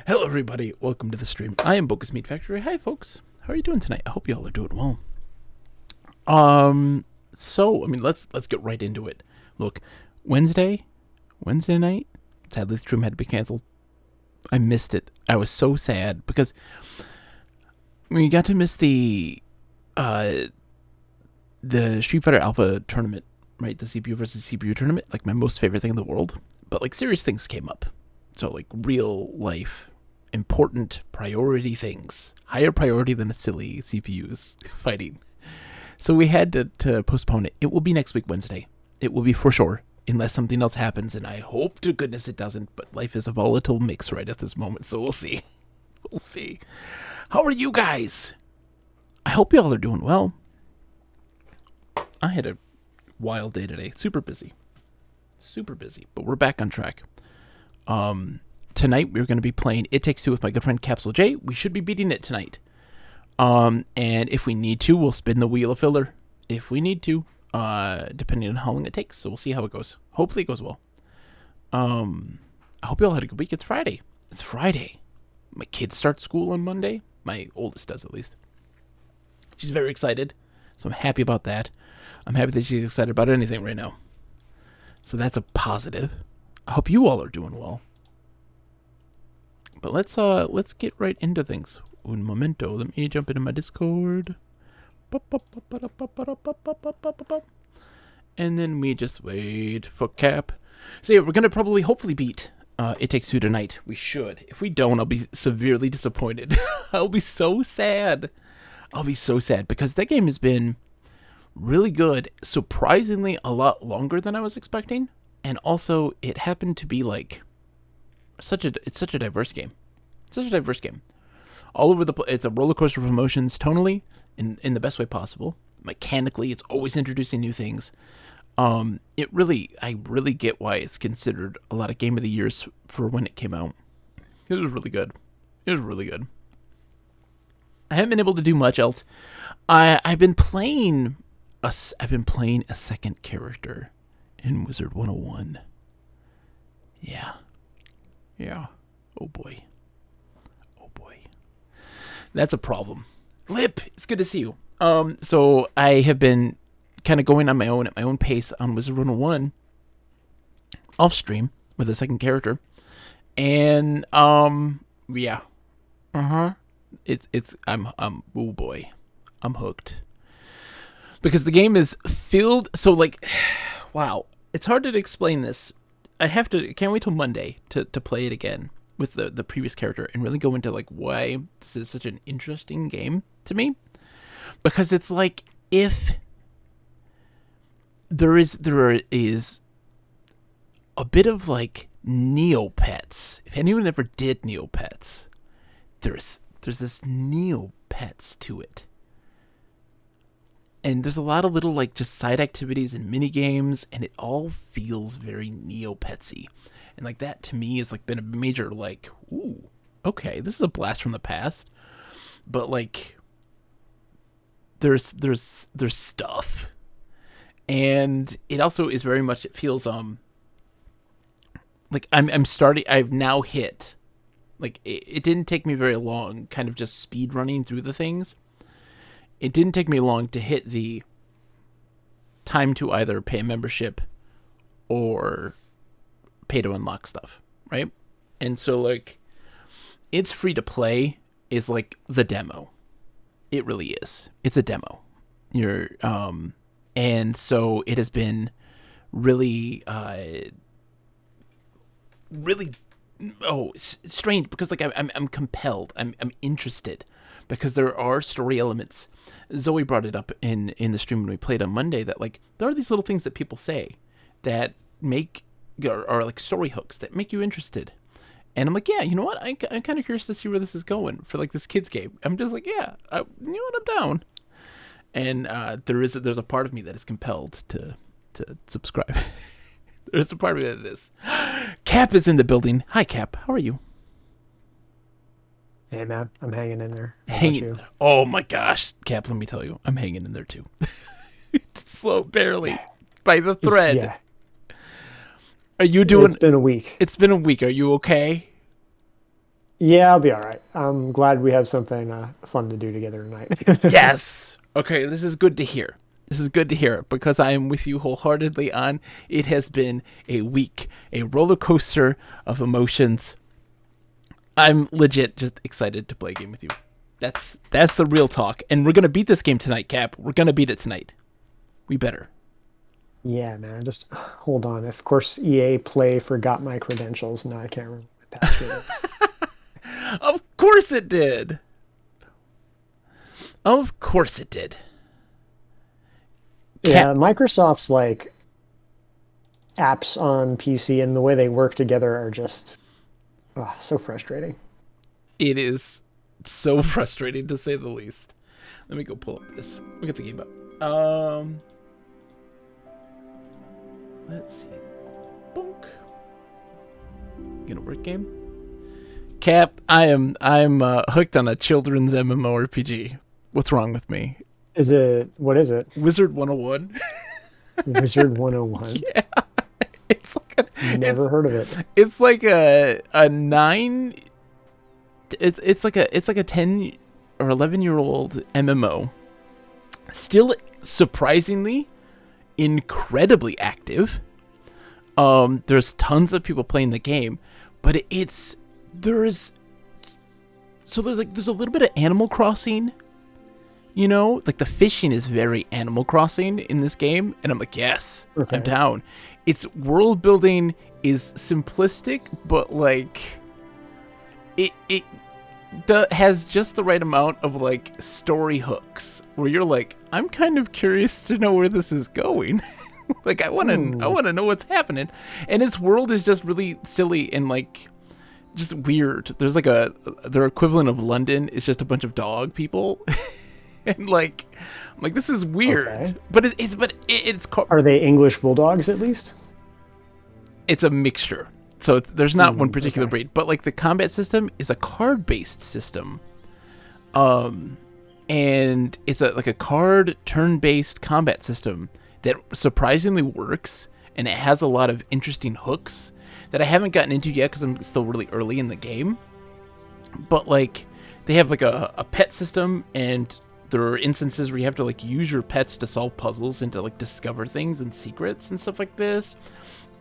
Hello everybody, welcome to the stream. I am Bogus Meat Factory. Hi folks, how are you doing tonight? I hope y'all are doing well. Let's get right into it. Look, Wednesday night, sadly the stream had to be canceled. I missed it. I was so sad because we got to miss the Street Fighter Alpha tournament, right? The CPU versus CPU tournament, like my most favorite thing in the world. But like serious things came up. So like real life, important priority things, higher priority than a silly CPU's fighting. So we had to postpone it. It will be next week, Wednesday. It will be for sure, unless something else happens, and I hope to goodness it doesn't, but life is a volatile mix right at this moment, so we'll see. We'll see. How are you guys? I hope y'all are doing well. I had a wild day today. Super busy, but we're back on track. Tonight we're going to be playing It Takes Two with my good friend Capsule J. We should be beating it tonight. And if we need to, we'll spin the wheel of filler. If we need to, depending on how long it takes. So we'll see how it goes. Hopefully it goes well. I hope you all had a good week. It's Friday. My kids start school on Monday. My oldest does, at least. She's very excited. So I'm happy about that. I'm happy that she's excited about anything right now. So that's a positive. I hope you all are doing well. But let's get right into things. Un momento. Let me jump into my Discord. And then we just wait for Cap. So yeah, we're gonna hopefully beat It Takes Two tonight. We should. If we don't, I'll be severely disappointed. I'll be so sad. Because that game has been really good. Surprisingly, a lot longer than I was expecting. And also, it happened to be like it's such a diverse game. All over it's a roller coaster of emotions, tonally, in the best way possible. Mechanically, it's always introducing new things. I really get why it's considered a lot of game of the years for when it came out. It was really good. It was really good. I haven't been able to do much else. I've been playing a second character in Wizard 101. Yeah. Yeah. Oh boy. Oh boy. That's a problem. Lip, it's good to see you. So I have been kind of going on my own at my own pace on Wizard 101 off stream with a second character. And yeah. Uh-huh. I'm oh boy. I'm hooked. Because the game is filled so like wow. It's hard to explain this. I can't wait till Monday to play it again with the previous character and really go into like why this is such an interesting game to me. Because it's like if there is a bit of like Neopets. If anyone ever did Neopets, there's this Neopets to it. And there's a lot of little like just side activities and mini games, and it all feels very Neopetsy. And like that to me has like been a major like, ooh, okay, this is a blast from the past. But like there's stuff. And it also is very much, it feels like I've now hit, like it didn't take me very long kind of just speed running through the things. It didn't take me long to hit the time to either pay a membership or pay to unlock stuff, right? And so like it's free to play is like the demo. It really is. It's a demo. And so it has been really strange because like I'm compelled. I'm interested because there are story elements. Zoe brought it up in the stream when we played on Monday that like there are these little things that people say that are like story hooks that make you interested. And I'm like, yeah, you know what? I'm kind of curious to see where this is going for like this kids game. I'm just like, yeah, you know what? I'm down. And there's a part of me that is compelled to subscribe. There's a part of me that is. Cap is in the building. Hi, Cap. How are you? Hey, man. I'm hanging in there. How about you? Oh, my gosh. Cap, let me tell you. I'm hanging in there, too. Slow, barely. By the thread. Yeah. Are you doing... It's been a week. It's been a week. Are you okay? Yeah, I'll be all right. I'm glad we have something fun to do together tonight. Yes. Okay, this is good to hear. This is good to hear because I am with you wholeheartedly on it has been a week, a roller coaster of emotions. I'm legit just excited to play a game with you. That's the real talk. And we're going to beat this game tonight, Cap. We're going to beat it tonight. We better. Yeah, man. Just hold on. Of course, EA Play forgot my credentials. No, I can't remember my password. Of course it did. Of course it did. Yeah, Microsoft's like apps on PC and the way they work together are just so frustrating. It is so frustrating to say the least. Let me go pull up this. We'll get the game up. Let's see. Bonk. Gonna work game. Cap, I'm hooked on a children's MMORPG. What's wrong with me? What is it? Wizard 101. Wizard 101? Yeah. It's like Never heard of it. It's like a 9 it's like a 10 or 11-year-old MMO. Still surprisingly incredibly active. There's tons of people playing the game, but there's a little bit of Animal Crossing. You know, like the fishing is very Animal Crossing in this game, and I'm like, yes, okay. I'm down. Its world building is simplistic, but like it has just the right amount of like story hooks where you're like, I'm kind of curious to know where this is going. Like I want to know what's happening, and its world is just really silly and like just weird. There's like their equivalent of London is just a bunch of dog people. And like, I'm like, this is weird. Okay. But it's Are they English bulldogs at least? it's a mixture. So there's not one particular Okay. breed, but like the combat system is a card-based system. And it's like a card turn-based combat system that surprisingly works, and it has a lot of interesting hooks that I haven't gotten into yet because I'm still really early in the game. But like, they have like a pet system, and there are instances where you have to like use your pets to solve puzzles and to like discover things and secrets and stuff like this.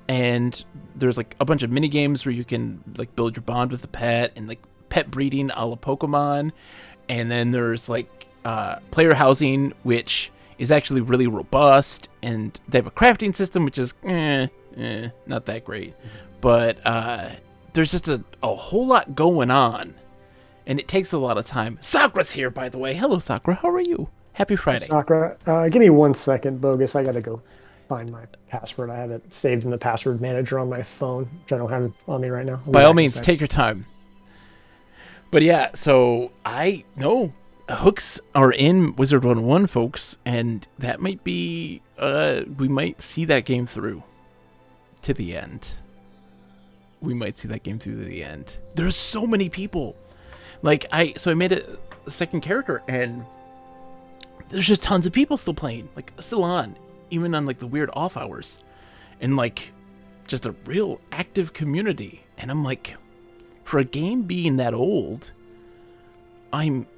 And there's like a bunch of mini games where you can like build your bond with the pet, and like pet breeding a la Pokemon. And then there's like player housing, which is actually really robust, and they have a crafting system which is not that great. But there's just a whole lot going on, and it takes a lot of time. Sakura's here, by the way. Hello, Sakura. How are you? Happy Friday. Sakura, give me 1 second, Bogus. I gotta go find my password. I have it saved in the password manager on my phone, which I don't have on me right now. By all means, take your time. But yeah, so I know hooks are in Wizard 101, folks, and that might be, we might see that game through to the end. We might see that game through to the end. There's so many people. Like, I made a second character, and there's just tons of people still playing, like, still on, even on, like, the weird off hours. And, like, just a real active community. And I'm like, for a game being that old, I'm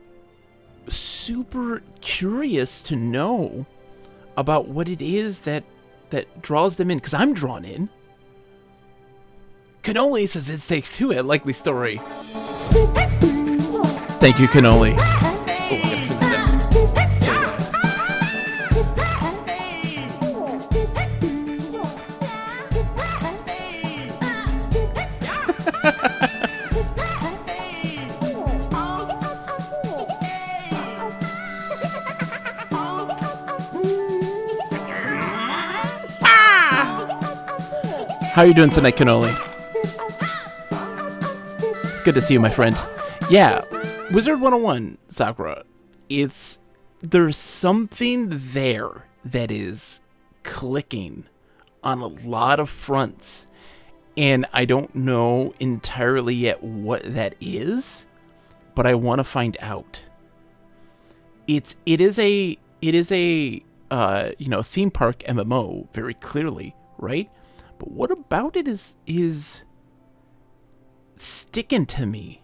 super curious to know about what it is that draws them in, because I'm drawn in. Cannoli says it takes two, a likely story. Thank you, Cannoli. How are you doing tonight, Cannoli? It's good to see you, my friend. Yeah, Wizard 101, Sakura. There's something there that is clicking on a lot of fronts, and I don't know entirely yet what that is, but I want to find out. It is a theme park MMO, very clearly, right? But what about it is sticking to me?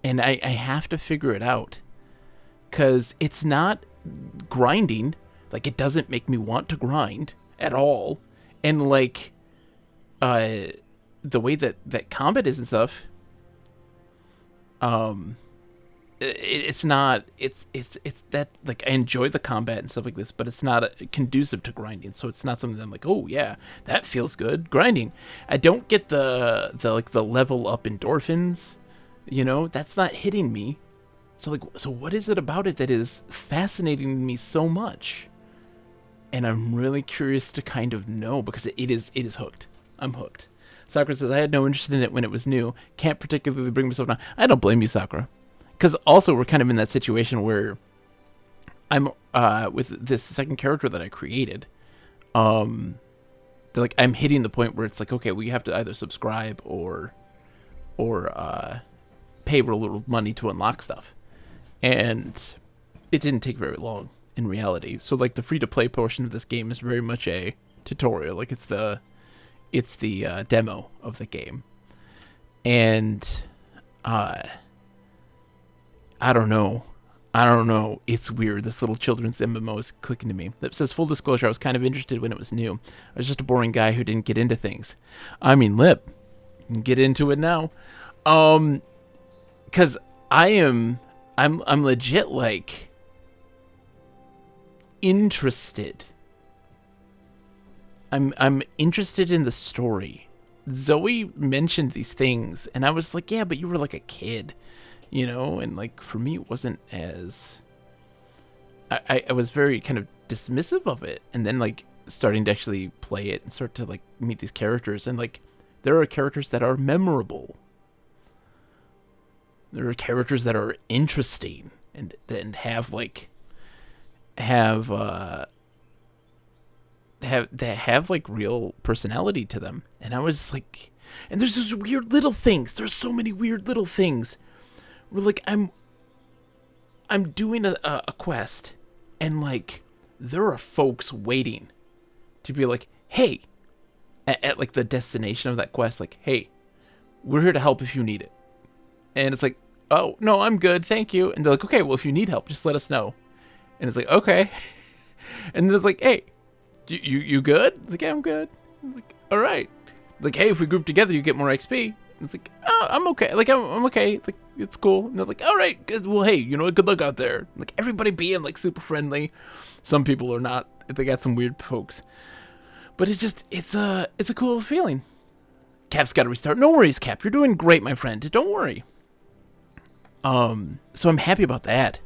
And I have to figure it out. Because it's not grinding. Like, it doesn't make me want to grind at all. And, like, the way that combat is and stuff, it's not, it's that, like, I enjoy the combat and stuff like this, but it's not conducive to grinding. So it's not something that I'm like, oh yeah, that feels good, grinding. I don't get the level up endorphins, that's not hitting me. So what is it about it that is fascinating me so much? And I'm really curious to kind of know, because it is hooked. I'm hooked. Sakura says, I had no interest in it when it was new. Can't particularly bring myself down. I don't blame you, Sakura. Because also we're kind of in that situation where I'm with this second character that I created. I'm hitting the point where it's like, okay, we have to either subscribe or pay a little money to unlock stuff. And it didn't take very long in reality. So like the free to play portion of this game is very much a tutorial. Like it's the demo of the game. And I don't know. It's weird. This little children's MMO is clicking to me. Lip says, full disclosure, I was kind of interested when it was new. I was just a boring guy who didn't get into things. I mean, Lip, you can get into it now. Because I'm legit, like, interested. I'm interested in the story. Zoe mentioned these things, and I was like, yeah, but you were like a kid. And like for me it wasn't as I was very kind of dismissive of it, and then like starting to actually play it and start to like meet these characters, and like there are characters that are memorable, there are characters that are interesting and have like have have like real personality to them. And I was like, and there's these weird little things. There's so many weird little things. Where like I'm doing a quest, and like there are folks waiting to be like, hey, at like the destination of that quest, like, hey, we're here to help if you need it. And it's like, oh no, I'm good, thank you. And they're like, okay, well if you need help, just let us know. And it's like, okay. And then it's like, hey, you good? It's like, yeah, I'm good. I'm like, all right. Like, hey, if we group together, you get more XP. And it's like, oh, I'm okay. Like, I'm okay. Like, it's cool. And they're like, all right, good. Well, hey, you know what? Good luck out there. Like, everybody being like super friendly. Some people are not. They got some weird folks. But it's just, it's a cool feeling. Cap's got to restart. No worries, Cap. You're doing great, my friend. Don't worry. So I'm happy about that.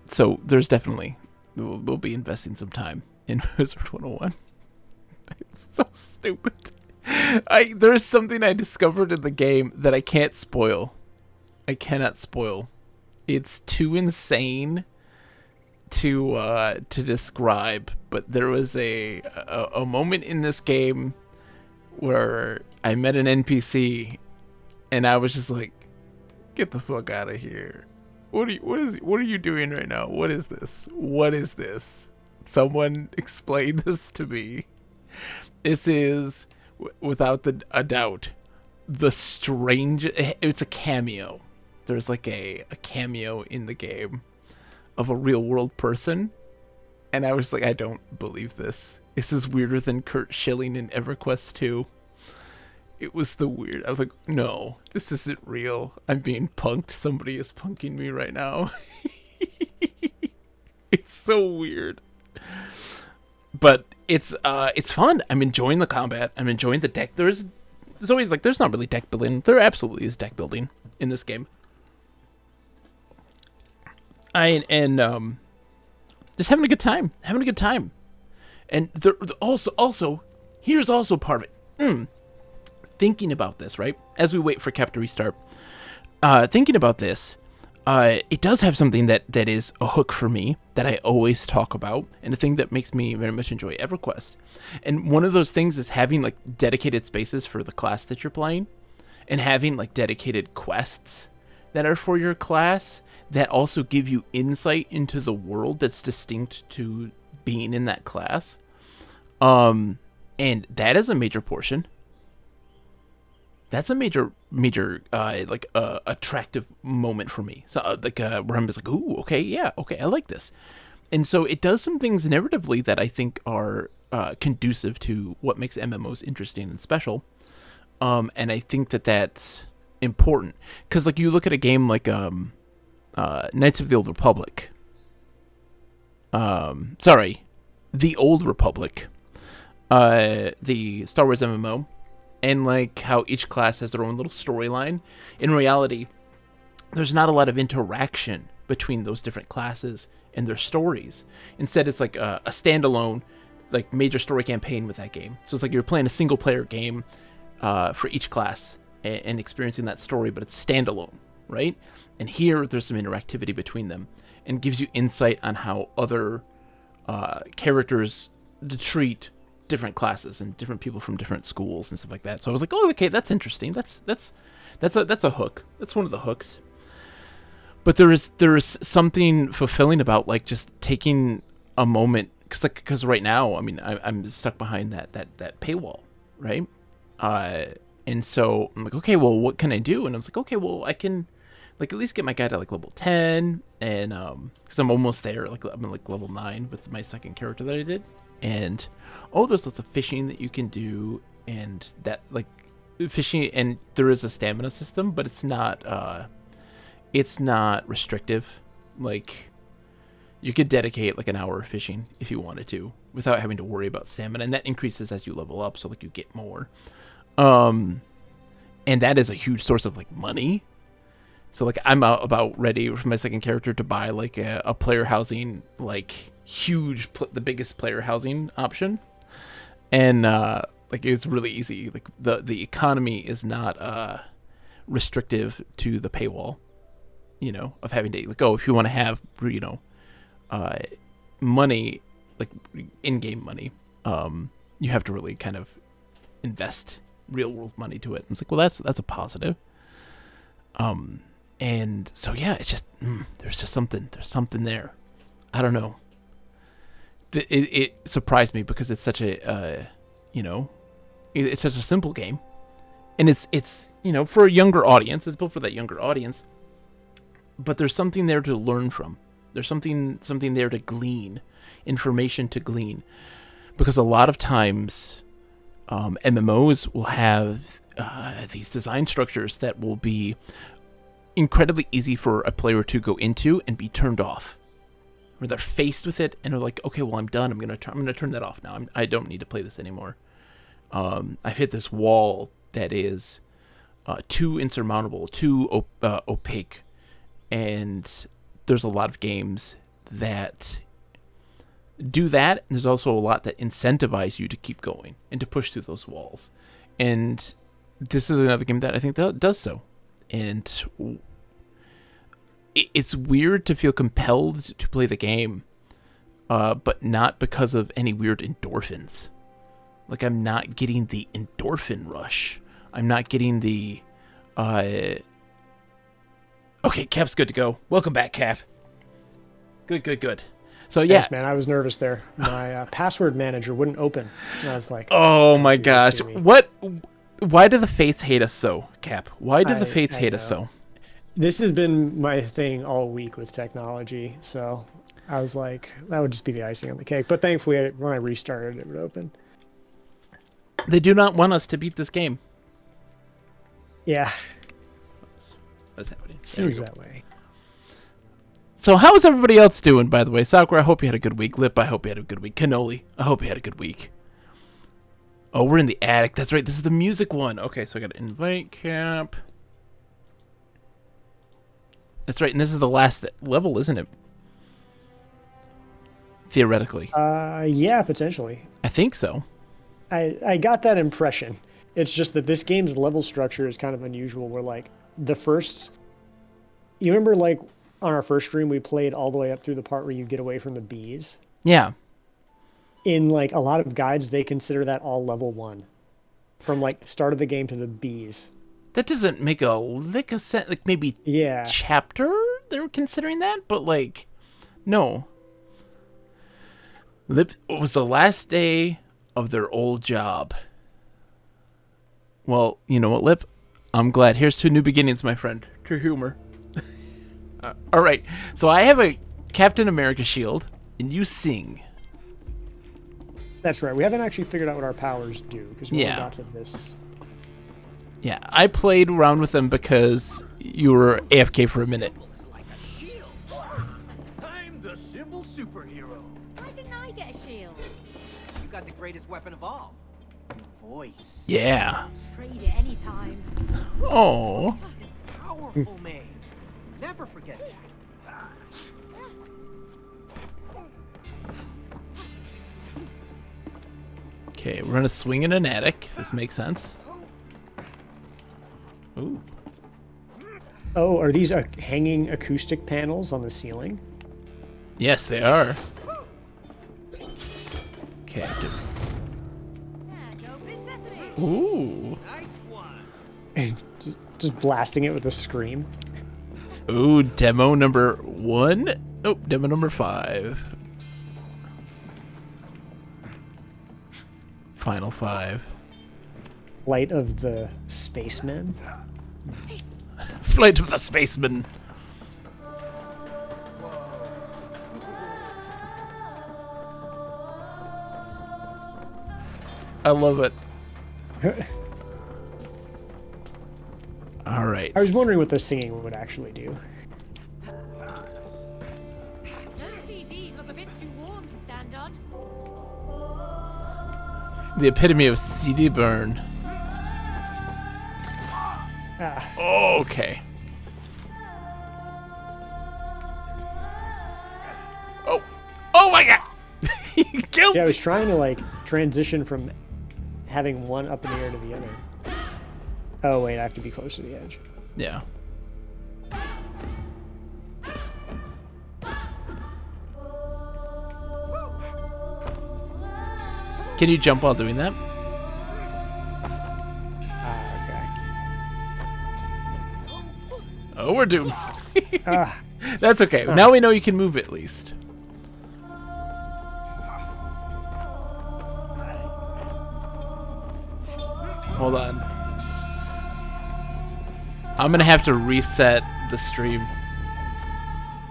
So there's definitely, we'll be investing some time in Wizard 101. It's so stupid. There's something I discovered in the game that I can't spoil. I cannot spoil. It's too insane to describe, but there was a moment in this game where I met an NPC and I was just like, get the fuck out of here. What are you doing right now? What is this? What is this? Someone explain this to me. This is, without a doubt, the strange. It's a cameo. There's like a cameo in the game of a real world person, and I was like, I don't believe this. This is weirder than Kurt Schilling in EverQuest 2. It was the weird. I was like, no, this isn't real. I'm being punked. Somebody is punking me right now. It's so weird. But it's fun. I'm enjoying the combat. I'm enjoying the deck. There's always like, there's not really deck building. There absolutely is deck building in this game. Just having a good time. And there also here's also part of it. Thinking about this, right? As we wait for Cap to restart, thinking about this, it does have something that is a hook for me that I always talk about, and a thing that makes me very much enjoy EverQuest. And one of those things is having like dedicated spaces for the class that you're playing, and having like dedicated quests that are for your class that also give you insight into the world that's distinct to being in that class. And that is a major portion. That's a major attractive moment for me. So where I'm just like, ooh, okay, yeah, okay, I like this. And so it does some things narratively that I think are conducive to what makes MMOs interesting and special. And I think that that's important, because like you look at a game like Knights of the Old Republic. The Old Republic. The Star Wars MMO. And like how each class has their own little storyline. In reality, there's not a lot of interaction between those different classes and their stories. Instead, it's like a standalone, like major story campaign with that game. So it's like you're playing a single player game for each class and experiencing that story, but it's standalone, right? And here, there's some interactivity between them, and gives you insight on how other characters treat different classes and different people from different schools and stuff like that. So I was like, oh, okay, that's interesting. That's a hook. That's one of the hooks. But there is something fulfilling about like just taking a moment, because right now, I mean, I'm stuck behind that paywall, right? And so I'm like, okay, well, what can I do? And I was like, okay, well, I can like at least get my guy to like level 10, and because I'm almost there. Like I'm like level 9 with my second character that I did. And there's lots of fishing that you can do, and that like fishing, and there is a stamina system, but it's not restrictive. Like you could dedicate like an hour of fishing if you wanted to without having to worry about stamina, and that increases as you level up, so like you get more. And that is a huge source of like money. So like I'm about ready for my second character to buy like a player housing, like huge, the biggest player housing option. And like it's really easy. Like the economy is not restrictive to the paywall, of having to like, if you want to have, uh, money, like in-game money, you have to really kind of invest real-world money to it. It's like, well, that's a positive. And so yeah, it's just there's something there. I don't know. It surprised me because it's such a it's such a simple game, and it's for a younger audience. It's built for that younger audience, but there's something there to learn from. There's something there to glean, information to glean, because a lot of times MMOs will have these design structures that will be incredibly easy for a player to go into and be turned off, where they're faced with it and they're like, okay, well, I'm done. I'm gonna turn that off now. I don't need to play this anymore. I've hit this wall that is too insurmountable, too opaque, and there's a lot of games that do that. And there's also a lot that incentivize you to keep going and to push through those walls. And this is another game that I think that does so. And it's weird to feel compelled to play the game, but not because of any weird endorphins. Like, I'm not getting the endorphin rush. I'm not getting the... Okay, Cap's good to go. Welcome back, Cap. Good. So, yeah. Thanks, man. I was nervous there. My password manager wouldn't open. And I was like... Oh, my gosh. What... Why do the Fates hate us so, Cap? Why do the Fates hate us so? This has been my thing all week with technology, so I was like, that would just be the icing on the cake. But thankfully, when I restarted, it would open. They do not want us to beat this game. Yeah. What's happening? Seems that way. So how is everybody else doing, by the way? Sakura, I hope you had a good week. Lip, I hope you had a good week. Cannoli, I hope you had a good week. Oh, we're in the attic. That's right. This is the music one. Okay, so I got to invite Cap. That's right. And this is the last level, isn't it? Theoretically. Yeah, potentially. I think so. I got that impression. It's just that this game's level structure is kind of unusual, where like the first... You remember like on our first stream we played all the way up through the part where you get away from the bees? Yeah. In like a lot of guides, they consider that all level 1. From like start of the game to the bees. That doesn't make a lick of sense. Like maybe chapter they're considering that, but like, no. Lip was the last day of their old job. Well, you know what, Lip? I'm glad. Here's to new beginnings, my friend. True humor. All right. So I have a Captain America shield, and you sing. That's right. We haven't actually figured out what our powers do, because we only got to this. Yeah, I played around with them because you were AFK for a minute. Like a shield. I'm the symbol superhero. Why didn't I get a shield? You got the greatest weapon of all. Your voice. Yeah. Trade it anytime. Oh. It's powerful, May. Never forget that. Okay, we're gonna swing in an attic. This makes sense. Ooh. Oh, are these hanging acoustic panels on the ceiling? Yes, they are. Okay. Yeah, go big sesame. Ooh. Nice one. Just blasting it with a scream. Ooh, demo number 1. Nope, demo number 5. Final 5. Light of the Spacemen. Flight of the Spaceman. I love it. All right. I was wondering what the singing would actually do. Those CDs look a bit too warm to stand on. The epitome of CD burn. Okay. Oh. Oh my god! You killed Yeah, I me! was trying to like transition from having one up in the air to the other. Oh wait, I have to be close to the edge. Yeah. Can you jump while doing that? Okay. Oh, we're doomed. Ah, That's okay. Now we know you can move at least. Hold on. I'm gonna have to reset the stream.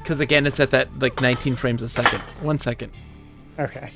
Because again, it's at that like 19 frames a second. 1 second. okay.